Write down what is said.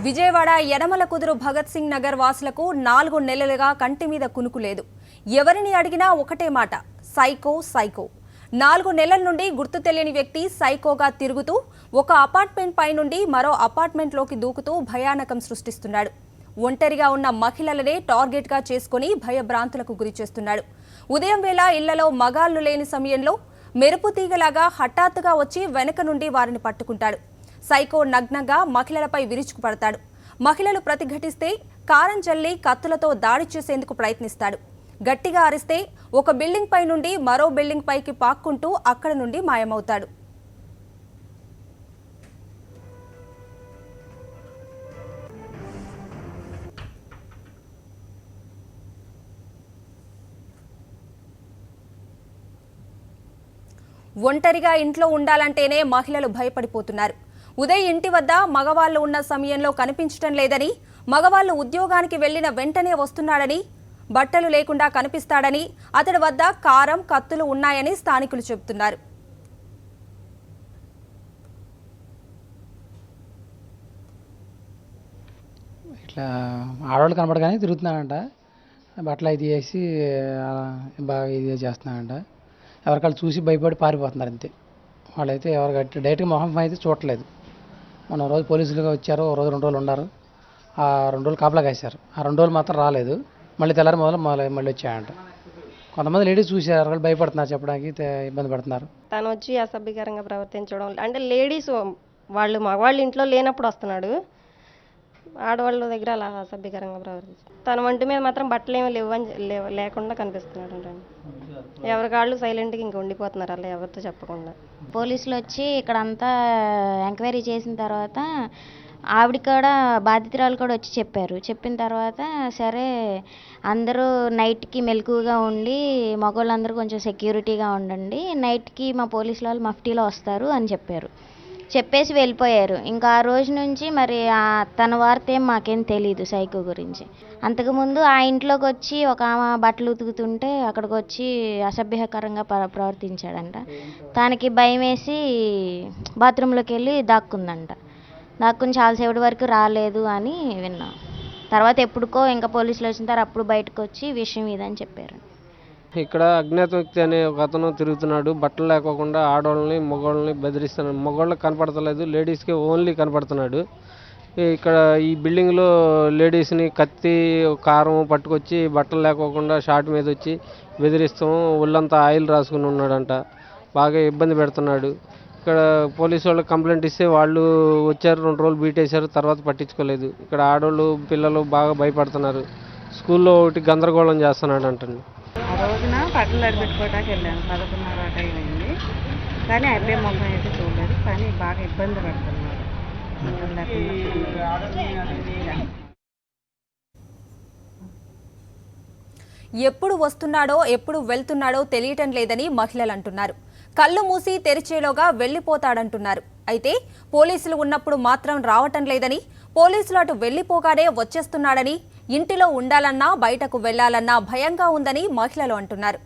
విజయవాడ యనమల కుదురు భగత్ సింగ్ నగర్ వాసులకు 4 నెలలుగా కంటి మీద కునుకు లేదు. ఎవరిని అడిగినా ఒకటే మాట, సైకో సైకో. 4 నెలల నుండి గుర్తు తెలియని వ్యక్తి సైకోగా తిరుగుతూ ఒక అపార్ట్మెంట్ పై నుండి మరో అపార్ట్మెంట్లోకి దూకుతూ భయానకం సృష్టిస్తున్నాడు. ఒంటరిగా ఉన్న మహిళలనే టార్గెట్గా చేసుకుని భయభ్రాంతులకు గురి చేస్తున్నాడు. ఉదయం వేళ ఇళ్లలో మగాళ్లు లేని సమయంలో మెరుపు తీగలాగా హఠాత్తుగా వచ్చి వెనక నుండి వారిని పట్టుకుంటాడు. సైకో నగ్నంగా మహిళలపై విరుచుకుపడతాడు. మహిళలు ప్రతిఘటిస్తే కారం జల్లి కత్తులతో దాడి చేసేందుకు ప్రయత్నిస్తాడు. గట్టిగా అరిస్తే ఒక బిల్డింగ్ పై నుండి మరో బిల్డింగ్ పైకి పాక్కుంటూ అక్కడి నుండి మాయమవుతాడు. ఒంటరిగా ఇంట్లో ఉండాలంటేనే మహిళలు భయపడిపోతున్నారు. ఉదయ్ ఇంటి వద్ద మగవాళ్లు ఉన్న సమయంలో కనిపించడం లేదని, మగవాళ్లు ఉద్యోగానికి వెళ్లిన వెంటనే వస్తున్నాడని, బట్టలు లేకుండా కనిపిస్తాడని, అతడి వద్ద కారం కత్తులు ఉన్నాయని స్థానికులు చెబుతున్నారు. ఇట్లా ఆడవాళ్ళు కనపడగానే తిరుగుతున్నాడంట. బట్టలు అయితే వేసి బాగా ఇది చేస్తున్నాడంట. ఎవరికాళ్ళు చూసి భయపడి పారిపోతున్నారు అంతే. వాళ్ళైతే ఎవరికి డైరెక్ట్గా మొహం అయితే చూడట్లేదు. మొన్న రోజు పోలీసులుగా వచ్చారు, రోజు 2 రోజులు ఉన్నారు. ఆ 2 రోజులు కాపలా కాశారు. ఆ 2 రోజులు మాత్రం రాలేదు. మళ్ళీ తెల్లారి మళ్ళీ వచ్చాయంట. కొంతమంది లేడీస్ చూసారు, ఎవరికాళ్ళు భయపడుతున్నారు, చెప్పడానికి ఇబ్బంది పడుతున్నారు. తను వచ్చి అసభ్యకరంగా ప్రవర్తించడం అంటే లేడీస్ వాళ్ళు మగవాళ్ళు ఇంట్లో లేనప్పుడు వస్తున్నాడు, ఆడవాళ్ళ దగ్గర అలా అసభ్యకరంగా ప్రవర్తించారు. తన వంటి మీద మాత్రం బట్టలు ఏమీ లేకుండా కనిపిస్తున్నాడు. ఎవరికాళ్ళు సైలెంట్గా ఇంక ఉండిపోతున్నారు, అలా ఎవరితో చెప్పకుండా. పోలీసులు వచ్చి ఇక్కడ అంతా ఎంక్వైరీ చేసిన తర్వాత ఆవిడ కూడా బాధితురాలు కూడా వచ్చి చెప్పారు. చెప్పిన తర్వాత సరే అందరూ నైట్కి మెలకువగా ఉండి మగవాళ్ళందరూ కొంచెం సెక్యూరిటీగా ఉండండి, నైట్కి మా పోలీసుల వాళ్ళు మఫ్టీలో వస్తారు అని చెప్పారు. చెప్పేసి వెళ్ళిపోయారు. ఇంకా ఆ రోజు నుంచి మరి తన వార్త ఏం మాకేం తెలీదు సైకో గురించి. అంతకుముందు ఆ ఇంట్లోకి వచ్చి ఒక ఆమె బట్టలు ఉతుకుతుంటే అక్కడికి వచ్చి అసభ్యకరంగా ప్రవర్తించాడంట. తనకి భయం వేసి బాత్రూంలోకి వెళ్ళి దాక్కుందంట. దాక్కుని చాలాసేపటి వరకు రాలేదు అని విన్నాం. తర్వాత ఎప్పుడుకో ఇంకా పోలీసులు వచ్చిన తర్వాత అప్పుడు బయటకు వచ్చి విషయం ఇదని చెప్పారు. ఇక్కడ అజ్ఞాత వ్యక్తి అనే ఒక అతను తిరుగుతున్నాడు. బట్టలు లేకోకుండా ఆడవాళ్ళని మగవాళ్ళని బెదిరిస్తున్నాడు. మగవాళ్ళకి కనపడతలేదు, లేడీస్కి ఓన్లీ కనపడుతున్నాడు. ఇక్కడ ఈ బిల్డింగ్లో లేడీస్ని కత్తి కారం పట్టుకొచ్చి బట్టలు లేకోకుండా షార్ట్ మీద వచ్చి బెదిరిస్తాము, ఒళ్ళంతా ఆయిల్ రాసుకుని ఉన్నాడంట. బాగా ఇబ్బంది పెడుతున్నాడు. ఇక్కడ పోలీసు వాళ్ళకి కంప్లైంట్ ఇస్తే వాళ్ళు వచ్చారు, 2 రోజులు బీటేశారు, తర్వాత పట్టించుకోలేదు. ఇక్కడ ఆడవాళ్ళు పిల్లలు బాగా భయపడుతున్నారు. స్కూల్లో ఒకటి గందరగోళం చేస్తున్నాడు అంటండి. ఆ రోజున బట్టలు అడిపెట్టుకోవడానికి వెళ్ళాను, 11:30 టైం అయింది. కానీ అబ్బాయి మొహం అయితే చూడలేదు, కానీ బాగా ఇబ్బంది పడుతున్నారు. ఎప్పుడు వస్తున్నాడో ఎప్పుడు వెళ్తున్నాడో తెలియటం లేదని మహిళలు అంటున్నారు. కళ్ళు మూసి తెరిచేలోగా వెళ్లిపోతాడంటున్నారు. అయితే పోలీసులు ఉన్నప్పుడు మాత్రం రావటం లేదని, పోలీసులు అటు వెళ్లిపోగానే వచ్చేస్తున్నాడని, ఇంటిలో ఉండాలన్నా బయటకు వెళ్లాలన్నా భయంగా ఉందని మహిళలు అంటున్నారు.